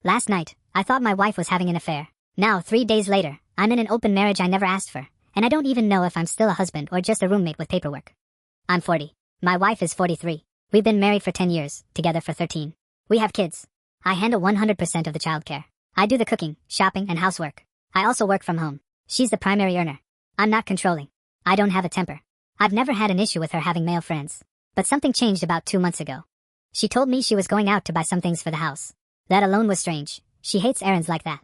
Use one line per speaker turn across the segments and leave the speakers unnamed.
Last night, I thought my wife was having an affair. Now, 3 days later, I'm in an open marriage I never asked for, and I don't even know if I'm still a husband or just a roommate with paperwork. I'm 40. My wife is 43. We've been married for 10 years, together for 13. We have kids. I handle 100% of the childcare. I do the cooking, shopping, and housework. I also work from home. She's the primary earner. I'm not controlling. I don't have a temper. I've never had an issue with her having male friends. But something changed about 2 months ago. She told me she was going out to buy some things for the house. That alone was strange. She hates errands like that.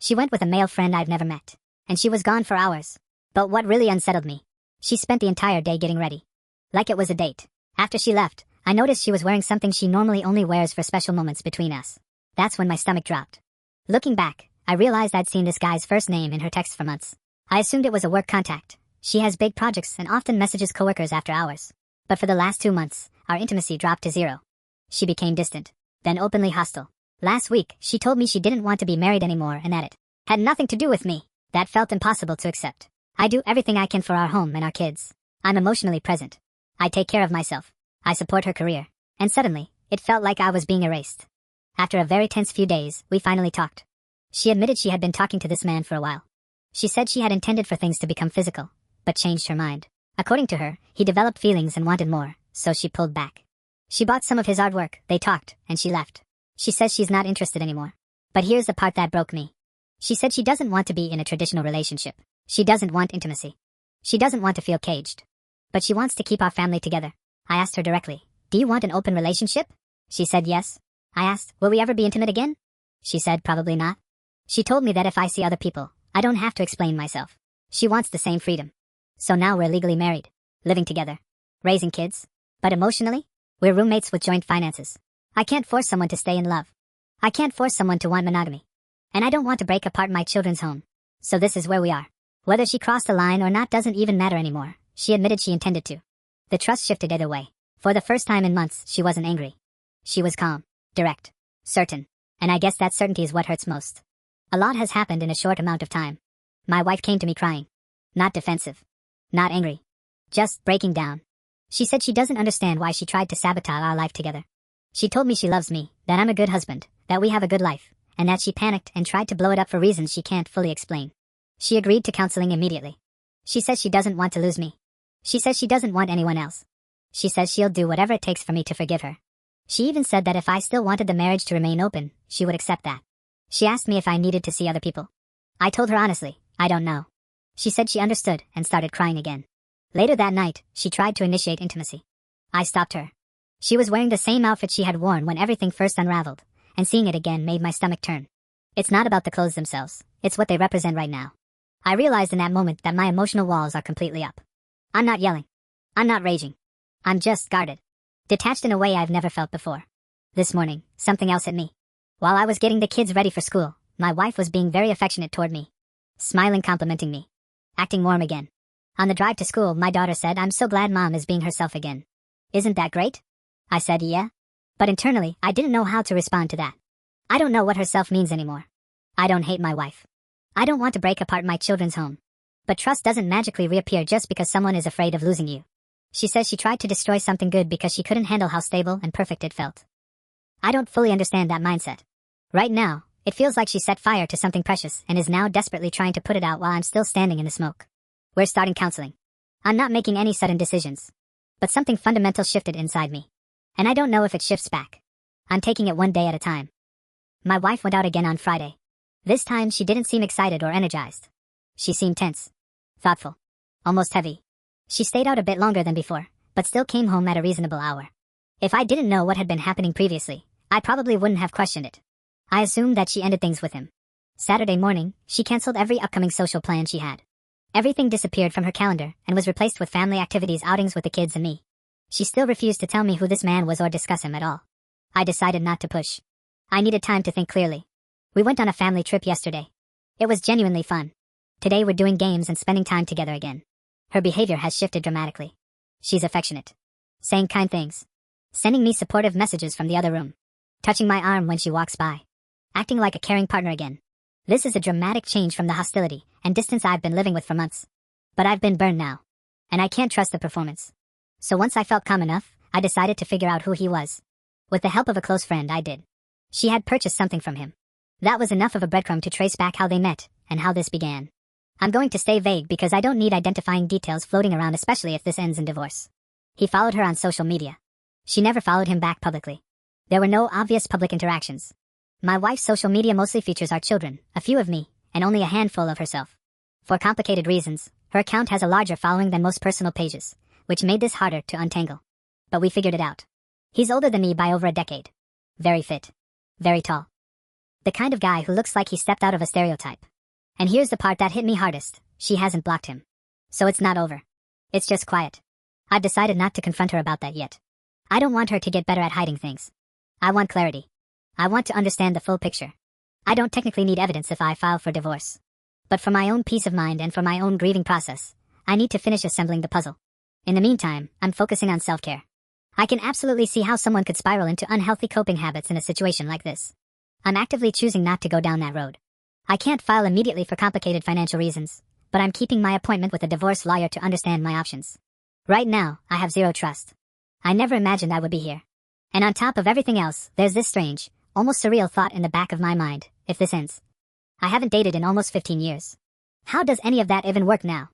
She went with a male friend I've never met. And she was gone for hours. But what really unsettled me, she spent the entire day getting ready. Like it was a date. After she left, I noticed she was wearing something she normally only wears for special moments between us. That's when my stomach dropped. Looking back, I realized I'd seen this guy's first name in her texts for months. I assumed it was a work contact. She has big projects and often messages coworkers after hours. But for the last 2 months, our intimacy dropped to zero. She became distant, then openly hostile. Last week, she told me she didn't want to be married anymore and that it had nothing to do with me. That felt impossible to accept. I do everything I can for our home and our kids. I'm emotionally present. I take care of myself. I support her career. And suddenly, it felt like I was being erased. After a very tense few days, we finally talked. She admitted she had been talking to this man for a while. She said she had intended for things to become physical, but changed her mind. According to her, he developed feelings and wanted more, so she pulled back. She bought some of his artwork, they talked, and she left. She says she's not interested anymore. But here's the part that broke me. She said she doesn't want to be in a traditional relationship. She doesn't want intimacy. She doesn't want to feel caged. But she wants to keep our family together. I asked her directly, "Do you want an open relationship?" She said yes. I asked, "Will we ever be intimate again?" She said probably not. She told me that if I see other people, I don't have to explain myself. She wants the same freedom. So now we're legally married, living together, raising kids. But emotionally, we're roommates with joint finances. I can't force someone to stay in love. I can't force someone to want monogamy. And I don't want to break apart my children's home. So this is where we are. Whether she crossed the line or not doesn't even matter anymore. She admitted she intended to. The trust shifted either way. For the first time in months, she wasn't angry. She was calm, direct, certain. And I guess that certainty is what hurts most. A lot has happened in a short amount of time. My wife came to me crying. Not defensive. Not angry. Just breaking down. She said she doesn't understand why she tried to sabotage our life together. She told me she loves me, that I'm a good husband, that we have a good life, and that she panicked and tried to blow it up for reasons she can't fully explain. She agreed to counseling immediately. She says she doesn't want to lose me. She says she doesn't want anyone else. She says she'll do whatever it takes for me to forgive her. She even said that if I still wanted the marriage to remain open, she would accept that. She asked me if I needed to see other people. I told her honestly, I don't know. She said she understood and started crying again. Later that night, she tried to initiate intimacy. I stopped her. She was wearing the same outfit she had worn when everything first unraveled, and seeing it again made my stomach turn. It's not about the clothes themselves, it's what they represent right now. I realized in that moment that my emotional walls are completely up. I'm not yelling. I'm not raging. I'm just guarded. Detached in a way I've never felt before. This morning, something else hit me. While I was getting the kids ready for school, my wife was being very affectionate toward me. Smiling, complimenting me. Acting warm again. On the drive to school, my daughter said, "I'm so glad Mom is being herself again." Isn't that great? I said yeah. But internally, I didn't know how to respond to that. I don't know what herself means anymore. I don't hate my wife. I don't want to break apart my children's home. But trust doesn't magically reappear just because someone is afraid of losing you. She says she tried to destroy something good because she couldn't handle how stable and perfect it felt. I don't fully understand that mindset. Right now, it feels like she set fire to something precious and is now desperately trying to put it out while I'm still standing in the smoke. We're starting counseling. I'm not making any sudden decisions. But something fundamental shifted inside me. And I don't know if it shifts back. I'm taking it one day at a time. My wife went out again on Friday. This time she didn't seem excited or energized. She seemed tense. Thoughtful. Almost heavy. She stayed out a bit longer than before, but still came home at a reasonable hour. If I didn't know what had been happening previously, I probably wouldn't have questioned it. I assumed that she ended things with him. Saturday morning, she canceled every upcoming social plan she had. Everything disappeared from her calendar and was replaced with family activities, outings with the kids and me. She still refused to tell me who this man was or discuss him at all. I decided not to push. I needed time to think clearly. We went on a family trip yesterday. It was genuinely fun. Today we're doing games and spending time together again. Her behavior has shifted dramatically. She's affectionate. Saying kind things. Sending me supportive messages from the other room. Touching my arm when she walks by. Acting like a caring partner again. This is a dramatic change from the hostility and distance I've been living with for months. But I've been burned now. And I can't trust the performance. So once I felt calm enough, I decided to figure out who he was. With the help of a close friend, I did. She had purchased something from him. That was enough of a breadcrumb to trace back how they met and how this began. I'm going to stay vague because I don't need identifying details floating around, especially if this ends in divorce. He followed her on social media. She never followed him back publicly. There were no obvious public interactions. My wife's social media mostly features our children, a few of me, and only a handful of herself. For complicated reasons, her account has a larger following than most personal pages, which made this harder to untangle. But we figured it out. He's older than me by over a decade. Very fit. Very tall. The kind of guy who looks like he stepped out of a stereotype. And here's the part that hit me hardest. She hasn't blocked him. So it's not over. It's just quiet. I've decided not to confront her about that yet. I don't want her to get better at hiding things. I want clarity. I want to understand the full picture. I don't technically need evidence if I file for divorce. But for my own peace of mind and for my own grieving process, I need to finish assembling the puzzle. In the meantime, I'm focusing on self-care. I can absolutely see how someone could spiral into unhealthy coping habits in a situation like this. I'm actively choosing not to go down that road. I can't file immediately for complicated financial reasons, but I'm keeping my appointment with a divorce lawyer to understand my options. Right now, I have zero trust. I never imagined I would be here. And on top of everything else, there's this strange, almost surreal thought in the back of my mind: if this ends. I haven't dated in almost 15 years. How does any of that even work now?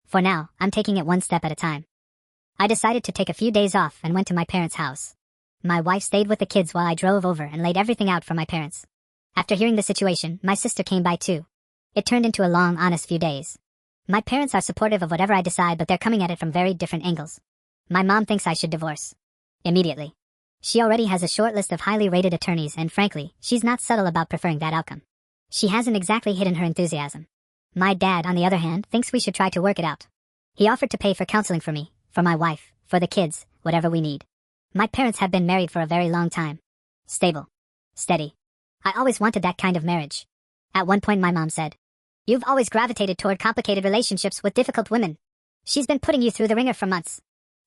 For now, I'm taking it one step at a time. I decided to take a few days off and went to my parents' house. My wife stayed with the kids while I drove over and laid everything out for my parents. After hearing the situation, my sister came by too. It turned into a long, honest few days. My parents are supportive of whatever I decide, but they're coming at it from very different angles. My mom thinks I should divorce. Immediately. She already has a short list of highly rated attorneys, and frankly, she's not subtle about preferring that outcome. She hasn't exactly hidden her enthusiasm. My dad, on the other hand, thinks we should try to work it out. He offered to pay for counseling for me, for my wife, for the kids, whatever we need. My parents have been married for a very long time. Stable. Steady. I always wanted that kind of marriage. At one point my mom said, "You've always gravitated toward complicated relationships with difficult women. She's been putting you through the ringer for months.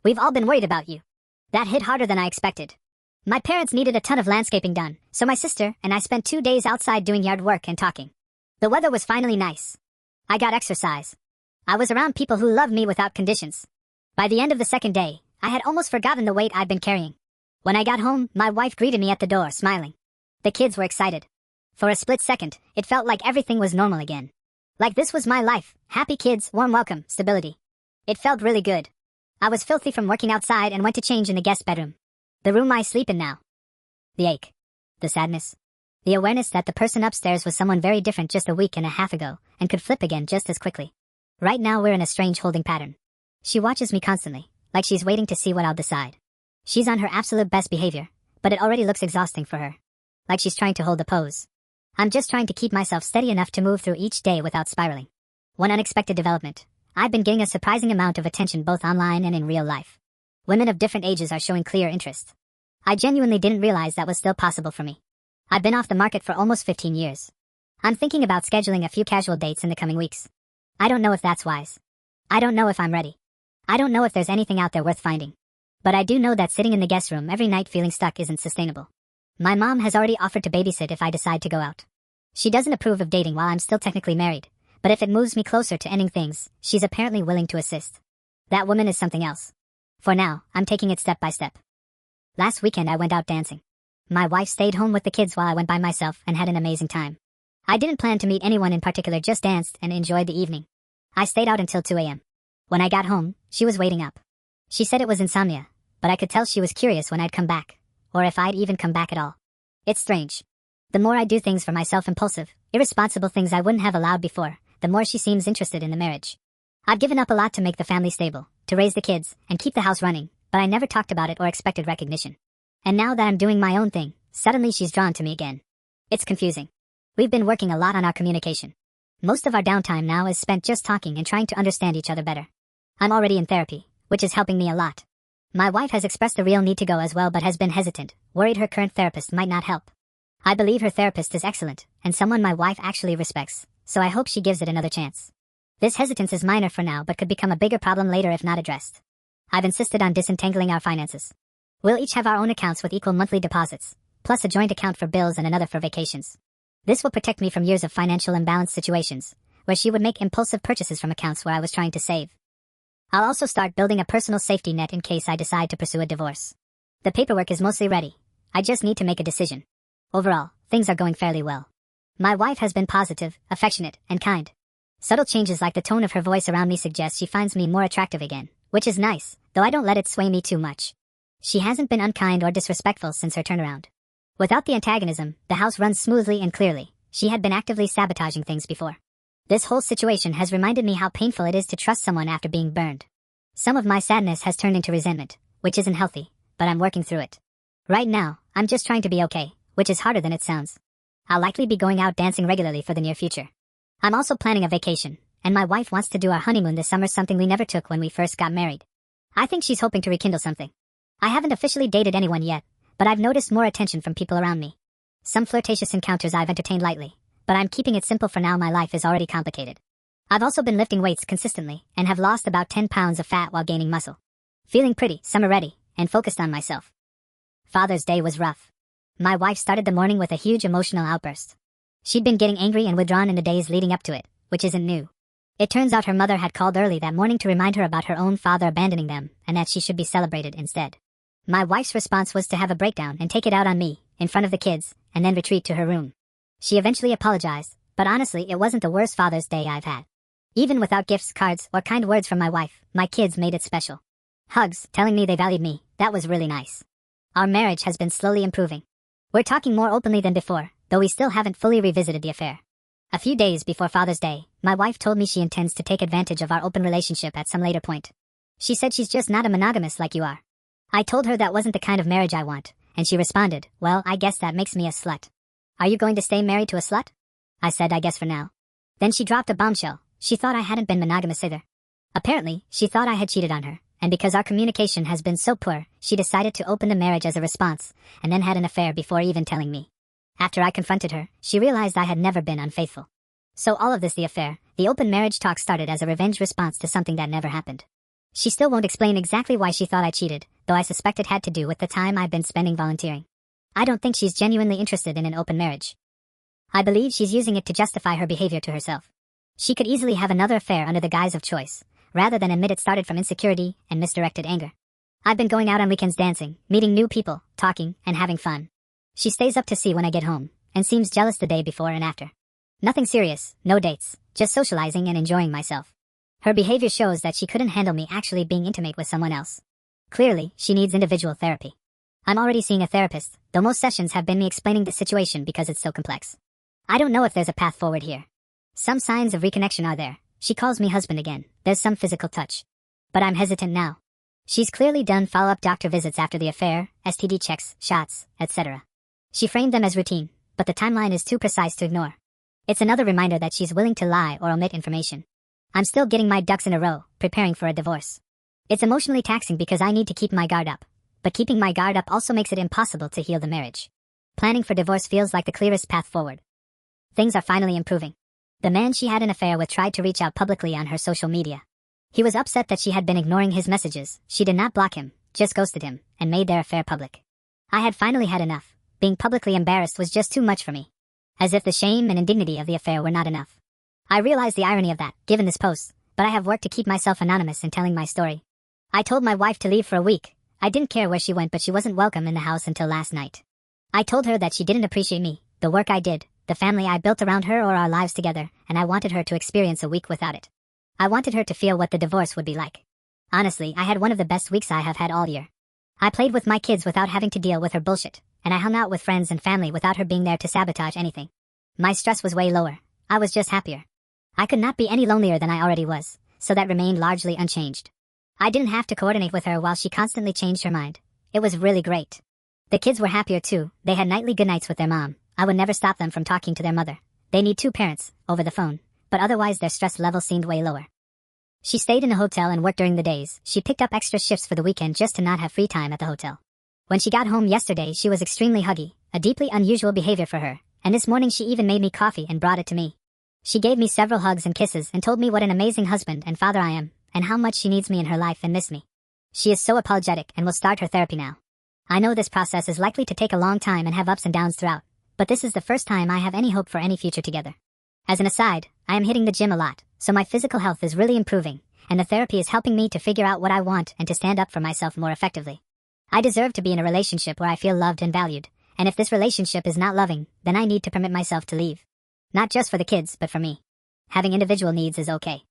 We've all been worried about you." That hit harder than I expected. My parents needed a ton of landscaping done, so my sister and I spent 2 days outside doing yard work and talking. The weather was finally nice. I got exercise. I was around people who loved me without conditions. By the end of the second day, I had almost forgotten the weight I'd been carrying. When I got home, my wife greeted me at the door, smiling. The kids were excited. For a split second, it felt like everything was normal again. Like this was my life: happy kids, warm welcome, stability. It felt really good. I was filthy from working outside and went to change in the guest bedroom. The room I sleep in now. The ache. The sadness. The awareness that the person upstairs was someone very different just a week and a half ago, and could flip again just as quickly. Right now we're in a strange holding pattern. She watches me constantly, like she's waiting to see what I'll decide. She's on her absolute best behavior, but it already looks exhausting for her. Like she's trying to hold the pose. I'm just trying to keep myself steady enough to move through each day without spiraling. One unexpected development. I've been getting a surprising amount of attention both online and in real life. Women of different ages are showing clear interest. I genuinely didn't realize that was still possible for me. I've been off the market for almost 15 years. I'm thinking about scheduling a few casual dates in the coming weeks. I don't know if that's wise. I don't know if I'm ready. I don't know if there's anything out there worth finding. But I do know that sitting in the guest room every night feeling stuck isn't sustainable. My mom has already offered to babysit if I decide to go out. She doesn't approve of dating while I'm still technically married, but if it moves me closer to ending things, she's apparently willing to assist. That woman is something else. For now, I'm taking it step by step. Last weekend I went out dancing. My wife stayed home with the kids while I went by myself and had an amazing time. I didn't plan to meet anyone in particular, just danced and enjoyed the evening. I stayed out until 2 a.m. When I got home, she was waiting up. She said it was insomnia, but I could tell she was curious when I'd come back, or if I'd even come back at all. It's strange. The more I do things for myself, impulsive, irresponsible things I wouldn't have allowed before, the more she seems interested in the marriage. I've given up a lot to make the family stable, to raise the kids, and keep the house running, but I never talked about it or expected recognition. And now that I'm doing my own thing, suddenly she's drawn to me again. It's confusing. We've been working a lot on our communication. Most of our downtime now is spent just talking and trying to understand each other better. I'm already in therapy, which is helping me a lot. My wife has expressed a real need to go as well, but has been hesitant, worried her current therapist might not help. I believe her therapist is excellent, and someone my wife actually respects, so I hope she gives it another chance. This hesitance is minor for now, but could become a bigger problem later if not addressed. I've insisted on disentangling our finances. We'll each have our own accounts with equal monthly deposits, plus a joint account for bills and another for vacations. This will protect me from years of financial imbalance situations, where she would make impulsive purchases from accounts where I was trying to save. I'll also start building a personal safety net in case I decide to pursue a divorce. The paperwork is mostly ready. I just need to make a decision. Overall, things are going fairly well. My wife has been positive, affectionate, and kind. Subtle changes like the tone of her voice around me suggest she finds me more attractive again, which is nice, though I don't let it sway me too much. She hasn't been unkind or disrespectful since her turnaround. Without the antagonism, the house runs smoothly and clearly. She had been actively sabotaging things before. This whole situation has reminded me how painful it is to trust someone after being burned. Some of my sadness has turned into resentment, which isn't healthy, but I'm working through it. Right now, I'm just trying to be okay, which is harder than it sounds. I'll likely be going out dancing regularly for the near future. I'm also planning a vacation, and my wife wants to do our honeymoon this summer, something we never took when we first got married. I think she's hoping to rekindle something. I haven't officially dated anyone yet, but I've noticed more attention from people around me. Some flirtatious encounters I've entertained lightly, but I'm keeping it simple for now. My life is already complicated. I've also been lifting weights consistently and have lost about 10 pounds of fat while gaining muscle. Feeling pretty, summer ready, and focused on myself. Father's Day was rough. My wife started the morning with a huge emotional outburst. She'd been getting angry and withdrawn in the days leading up to it, which isn't new. It turns out her mother had called early that morning to remind her about her own father abandoning them and that she should be celebrated instead. My wife's response was to have a breakdown and take it out on me, in front of the kids, and then retreat to her room. She eventually apologized, but honestly it wasn't the worst Father's Day I've had. Even without gifts, cards, or kind words from my wife, my kids made it special. Hugs, telling me they valued me, that was really nice. Our marriage has been slowly improving. We're talking more openly than before, though we still haven't fully revisited the affair. A few days before Father's Day, my wife told me she intends to take advantage of our open relationship at some later point. She said she's just not a monogamist like you are. I told her that wasn't the kind of marriage I want, and she responded, well, I guess that makes me a slut. Are you going to stay married to a slut? I said, I guess for now. Then she dropped a bombshell. She thought I hadn't been monogamous either. Apparently, she thought I had cheated on her, and because our communication has been so poor, she decided to open the marriage as a response, and then had an affair before even telling me. After I confronted her, she realized I had never been unfaithful. So all of this, the affair, the open marriage talk, started as a revenge response to something that never happened. She still won't explain exactly why she thought I cheated, though I suspect it had to do with the time I've been spending volunteering. I don't think she's genuinely interested in an open marriage. I believe she's using it to justify her behavior to herself. She could easily have another affair under the guise of choice, rather than admit it started from insecurity and misdirected anger. I've been going out on weekends dancing, meeting new people, talking, and having fun. She stays up to see when I get home, and seems jealous the day before and after. Nothing serious, no dates, just socializing and enjoying myself. Her behavior shows that she couldn't handle me actually being intimate with someone else. Clearly, she needs individual therapy. I'm already seeing a therapist, though most sessions have been me explaining the situation because it's so complex. I don't know if there's a path forward here. Some signs of reconnection are there. She calls me husband again. There's some physical touch. But I'm hesitant now. She's clearly done follow-up doctor visits after the affair, STD checks, shots, etc. She framed them as routine, but the timeline is too precise to ignore. It's another reminder that she's willing to lie or omit information. I'm still getting my ducks in a row, preparing for a divorce. It's emotionally taxing because I need to keep my guard up. But keeping my guard up also makes it impossible to heal the marriage. Planning for divorce feels like the clearest path forward. Things are finally improving. The man she had an affair with tried to reach out publicly on her social media. He was upset that she had been ignoring his messages. She did not block him, just ghosted him, and made their affair public. I had finally had enough. Being publicly embarrassed was just too much for me. As if the shame and indignity of the affair were not enough. I realized the irony of that, given this post, but I have worked to keep myself anonymous in telling my story. I told my wife to leave for a week. I didn't care where she went, but she wasn't welcome in the house until last night. I told her that she didn't appreciate me, the work I did, the family I built around her or our lives together, and I wanted her to experience a week without it. I wanted her to feel what the divorce would be like. Honestly, I had one of the best weeks I have had all year. I played with my kids without having to deal with her bullshit, and I hung out with friends and family without her being there to sabotage anything. My stress was way lower. I was just happier. I could not be any lonelier than I already was, so that remained largely unchanged. I didn't have to coordinate with her while she constantly changed her mind. It was really great. The kids were happier too. They had nightly good nights with their mom. I would never stop them from talking to their mother. They need two parents, over the phone, but otherwise their stress level seemed way lower. She stayed in a hotel and worked during the days. She picked up extra shifts for the weekend just to not have free time at the hotel. When she got home yesterday, she was extremely huggy, a deeply unusual behavior for her, and this morning she even made me coffee and brought it to me. She gave me several hugs and kisses and told me what an amazing husband and father I am, and how much she needs me in her life and miss me. She is so apologetic and will start her therapy now. I know this process is likely to take a long time and have ups and downs throughout, but this is the first time I have any hope for any future together. As an aside, I am hitting the gym a lot, so my physical health is really improving, and the therapy is helping me to figure out what I want and to stand up for myself more effectively. I deserve to be in a relationship where I feel loved and valued, and if this relationship is not loving, then I need to permit myself to leave. Not just for the kids, but for me. Having individual needs is okay.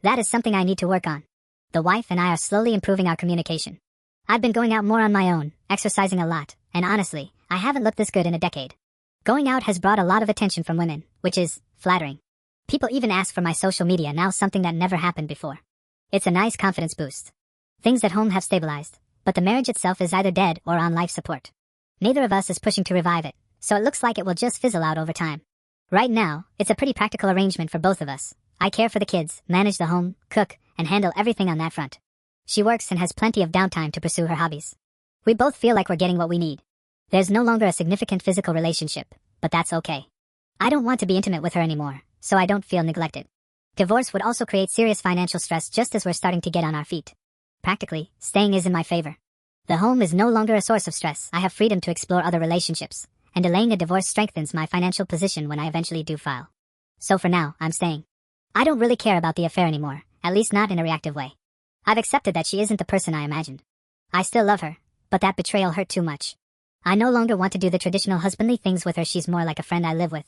That is something I need to work on. The wife and I are slowly improving our communication. I've been going out more on my own, exercising a lot, and honestly, I haven't looked this good in a decade. Going out has brought a lot of attention from women, which is flattering. People even ask for my social media now, something that never happened before. It's a nice confidence boost. Things at home have stabilized, but the marriage itself is either dead or on life support. Neither of us is pushing to revive it, so it looks like it will just fizzle out over time. Right now, it's a pretty practical arrangement for both of us. I care for the kids, manage the home, cook, and handle everything on that front. She works and has plenty of downtime to pursue her hobbies. We both feel like we're getting what we need. There's no longer a significant physical relationship, but that's okay. I don't want to be intimate with her anymore, so I don't feel neglected. Divorce would also create serious financial stress just as we're starting to get on our feet. Practically, staying is in my favor. The home is no longer a source of stress. I have freedom to explore other relationships, and delaying a divorce strengthens my financial position when I eventually do file. So for now, I'm staying. I don't really care about the affair anymore, at least not in a reactive way. I've accepted that she isn't the person I imagined. I still love her, but that betrayal hurt too much. I no longer want to do the traditional husbandly things with her. She's more like a friend I live with.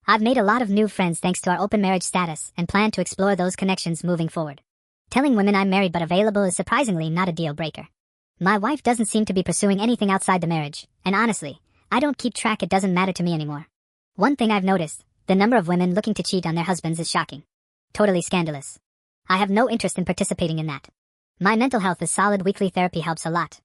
I've made a lot of new friends thanks to our open marriage status and plan to explore those connections moving forward. Telling women I'm married but available is surprisingly not a deal breaker. My wife doesn't seem to be pursuing anything outside the marriage, and honestly, I don't keep track. It doesn't matter to me anymore. One thing I've noticed, the number of women looking to cheat on their husbands is shocking. Totally scandalous. I have no interest in participating in that. My mental health is solid. Weekly therapy helps a lot.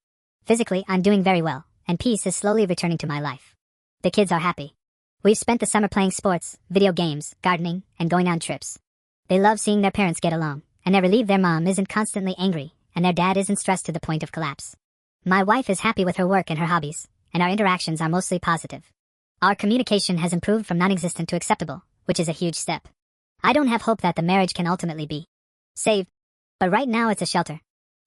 Physically, I'm doing very well, and peace is slowly returning to my life. The kids are happy. We've spent the summer playing sports, video games, gardening, and going on trips. They love seeing their parents get along, and they're relieved their mom isn't constantly angry, and their dad isn't stressed to the point of collapse. My wife is happy with her work and her hobbies, and our interactions are mostly positive. Our communication has improved from non-existent to acceptable, which is a huge step. I don't have hope that the marriage can ultimately be saved, but right now it's a shelter.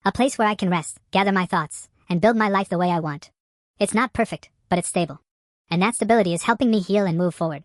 A place where I can rest, gather my thoughts, and build my life the way I want. It's not perfect, but it's stable. And that stability is helping me heal and move forward.